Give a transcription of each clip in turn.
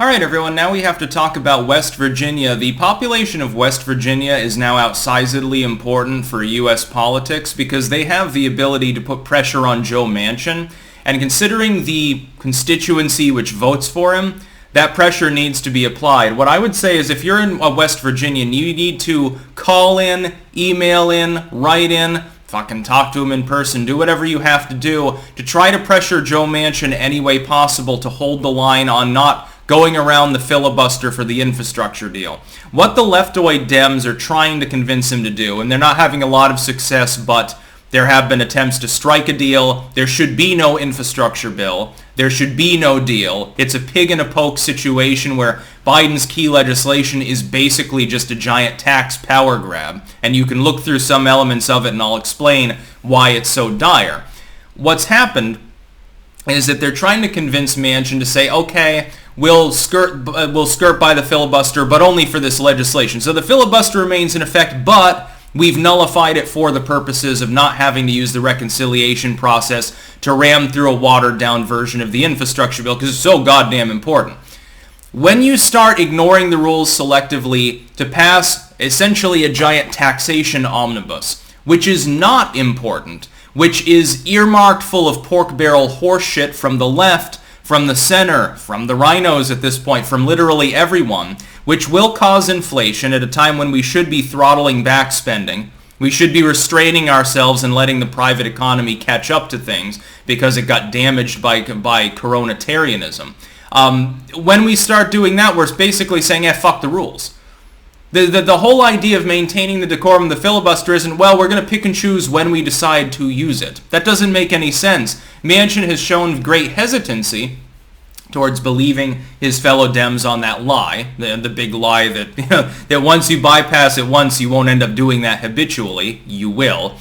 Alright everyone, now we have to talk about West Virginia. The population of West Virginia is now outsizedly important for U.S. politics because they have the ability to put pressure on Joe Manchin, and considering the constituency which votes for him, that pressure needs to be applied. What I would say is if you're in West Virginia, you need to call in, email in, write in, fucking talk to him in person, do whatever you have to do to try to pressure Joe Manchin any way possible to hold the line on not going around the filibuster for the infrastructure deal. What the leftoid Dems are trying to convince him to do, and they're not having a lot of success, but there have been attempts to strike a deal. There should be no infrastructure bill. There should be no deal. It's a pig in a poke situation where Biden's key legislation is basically just a giant tax power grab. And you can look through some elements of it and I'll explain why it's so dire. What's happened is that they're trying to convince Manchin to say, okay, we'll skirt by the filibuster, but only for this legislation. So the filibuster remains in effect, but we've nullified it for the purposes of not having to use the reconciliation process to ram through a watered-down version of the infrastructure bill because it's so goddamn important. When you start ignoring the rules selectively to pass essentially a giant taxation omnibus, which is not important, which is earmarked full of pork barrel horseshit from the left, from the center, from the rhinos at this point, from literally everyone, which will cause inflation at a time when we should be throttling back spending. We should be restraining ourselves and letting the private economy catch up to things because it got damaged by coronatarianism. When we start doing that, we're basically saying, fuck the rules. The whole idea of maintaining the decorum of the filibuster isn't, well, we're going to pick and choose when we decide to use it. That doesn't make any sense. Manchin has shown great hesitancy towards believing his fellow Dems on that lie, the big lie that that once you bypass it once, you won't end up doing that habitually. You will.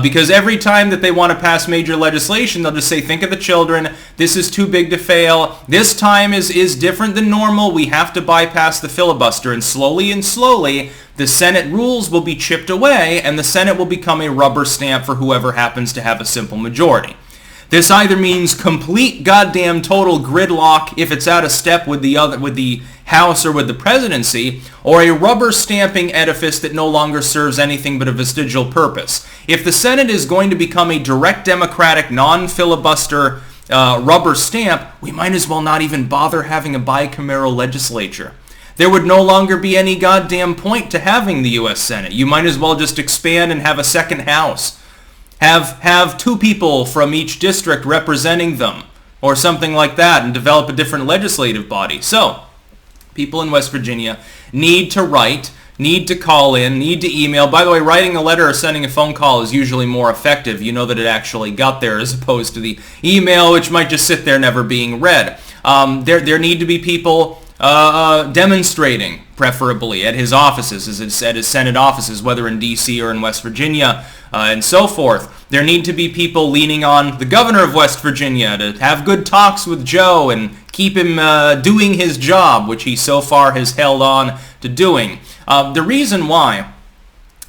Because every time that they want to pass major legislation, they'll just say, think of the children, this is too big to fail, this time is different than normal, we have to bypass the filibuster, and slowly, the Senate rules will be chipped away, and the Senate will become a rubber stamp for whoever happens to have a simple majority. This either means complete goddamn total gridlock if it's out of step with the House or with the presidency, or a rubber stamping edifice that no longer serves anything but a vestigial purpose. If the Senate is going to become a direct democratic, non-filibuster rubber stamp, we might as well not even bother having a bicameral legislature. There would no longer be any goddamn point to having the U.S. Senate. You might as well just expand and have a second house. Have two people from each district representing them, or something like that, and develop a different legislative body. So, people in West Virginia need to write, need to call in, need to email. By the way, writing a letter or sending a phone call is usually more effective. You know that it actually got there as opposed to the email, which might just sit there never being read. There need to be people demonstrating, preferably at his offices, at his Senate offices, whether in D.C. or in West Virginia, and so forth. There need to be people leaning on the governor of West Virginia to have good talks with Joe and keep him doing his job, which he so far has held on to doing. The reason why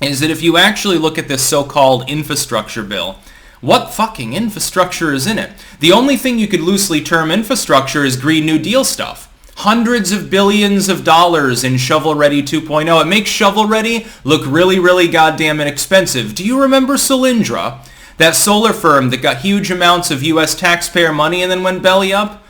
is that if you actually look at this so-called infrastructure bill, what fucking infrastructure is in it? The only thing you could loosely term infrastructure is Green New Deal stuff. Hundreds of billions of dollars in shovel-ready 2.0. It makes shovel-ready look really, really goddamn inexpensive. Do you remember Solyndra, that solar firm that got huge amounts of U.S. taxpayer money and then went belly up?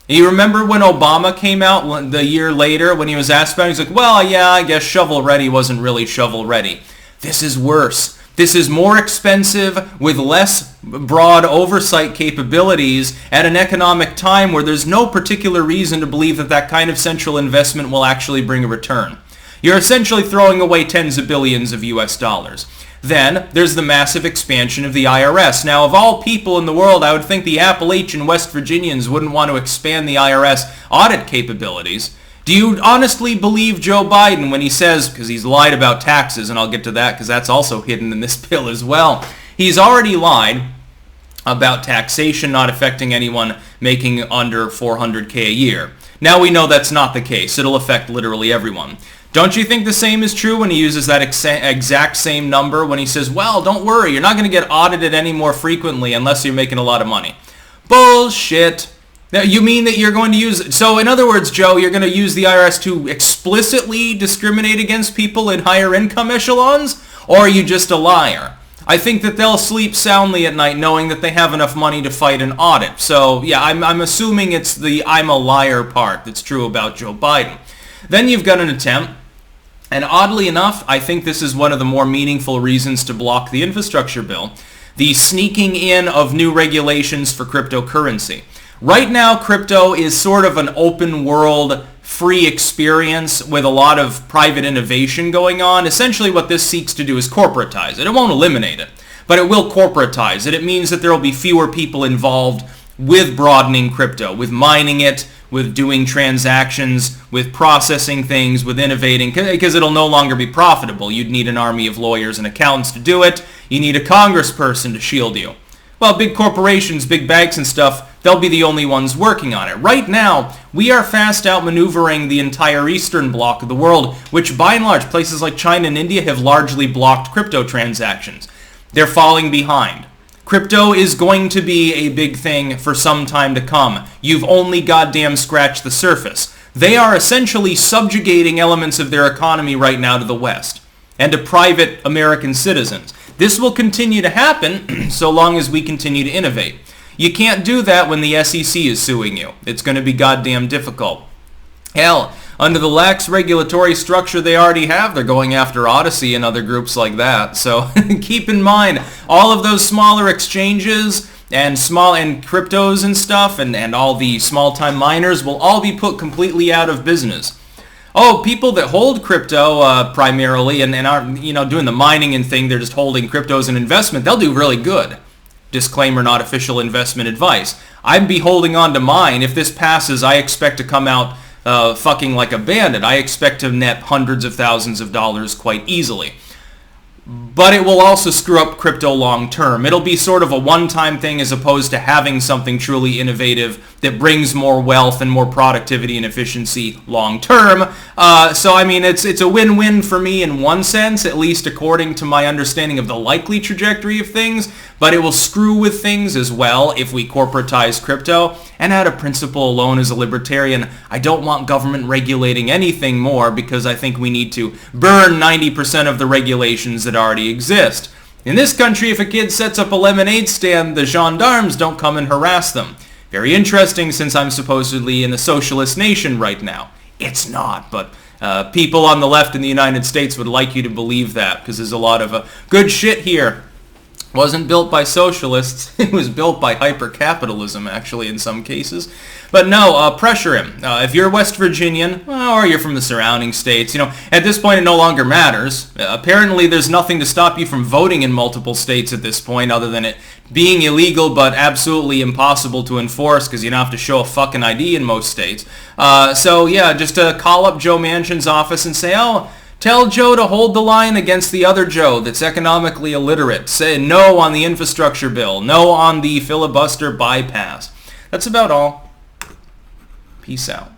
You remember when Obama came out the year later when he was asked about it? He's like, well, yeah, I guess shovel-ready wasn't really shovel-ready. This is worse. This is more expensive with less broad oversight capabilities at an economic time where there's no particular reason to believe that that kind of central investment will actually bring a return. You're essentially throwing away tens of billions of US dollars. Then there's the massive expansion of the IRS. Now, of all people in the world, I would think the Appalachian West Virginians wouldn't want to expand the IRS audit capabilities. Do you honestly believe Joe Biden when he says, because he's lied about taxes, and I'll get to that because that's also hidden in this bill as well. He's already lied about taxation not affecting anyone making under $400K a year. Now we know that's not the case. It'll affect literally everyone. Don't you think the same is true when he uses that exact same number when he says, well, don't worry, you're not going to get audited any more frequently unless you're making a lot of money? Bullshit. Now, you mean that you're going to use... So, in other words, Joe, you're going to use the IRS to explicitly discriminate against people in higher income echelons? Or are you just a liar? I think that they'll sleep soundly at night knowing that they have enough money to fight an audit. So, yeah, I'm assuming it's the I'm a liar part that's true about Joe Biden. Then you've got an attempt, and oddly enough, I think this is one of the more meaningful reasons to block the infrastructure bill, the sneaking in of new regulations for cryptocurrency. Right now, crypto is sort of an open world, free experience with a lot of private innovation going on. Essentially, what this seeks to do is corporatize it. It won't eliminate it, but it will corporatize it. It means that there will be fewer people involved with broadening crypto, with mining it, with doing transactions, with processing things, with innovating, because it'll no longer be profitable. You'd need an army of lawyers and accountants to do it. You need a congressperson to shield you. Well, big corporations, big banks and stuff, they'll be the only ones working on it. Right now, we are fast outmaneuvering the entire eastern bloc of the world, which by and large, places like China and India have largely blocked crypto transactions. They're falling behind. Crypto is going to be a big thing for some time to come. You've only goddamn scratched the surface. They are essentially subjugating elements of their economy right now to the West and to private American citizens. This will continue to happen so long as we continue to innovate. You can't do that when the SEC is suing you. It's going to be goddamn difficult. Hell, under the lax regulatory structure they already have, they're going after Odyssey and other groups like that. So keep in mind, all of those smaller exchanges and cryptos and stuff and all the small-time miners will all be put completely out of business. Oh, people that hold crypto primarily and aren't, doing the mining and thing, they're just holding crypto as an investment, they'll do really good. Disclaimer, not official investment advice. I'd be holding on to mine. If this passes, I expect to come out fucking like a bandit. I expect to net hundreds of thousands of dollars quite easily. But it will also screw up crypto long term. It'll be sort of a one-time thing as opposed to having something truly innovative that brings more wealth and more productivity and efficiency long term. So I mean, it's a win-win for me in one sense, at least according to my understanding of the likely trajectory of things. But it will screw with things as well if we corporatize crypto. And out of principle alone, as a libertarian, I don't want government regulating anything more because I think we need to burn 90% of the regulations that already exist. In this country, if a kid sets up a lemonade stand, the gendarmes don't come and harass them. Very interesting, since I'm supposedly in a socialist nation right now. It's not, but people on the left in the United States would like you to believe that, because there's a lot of good shit here. Wasn't built by socialists. It was built by hyper-capitalism, actually, in some cases. But no, pressure him. If you're West Virginian, or you're from the surrounding states, at this point it no longer matters. Apparently there's nothing to stop you from voting in multiple states at this point other than it being illegal but absolutely impossible to enforce because you don't have to show a fucking ID in most states. So yeah, just call up Joe Manchin's office and say, tell Joe to hold the line against the other Joe that's economically illiterate. Say no on the infrastructure bill. No on the filibuster bypass. That's about all. Peace out.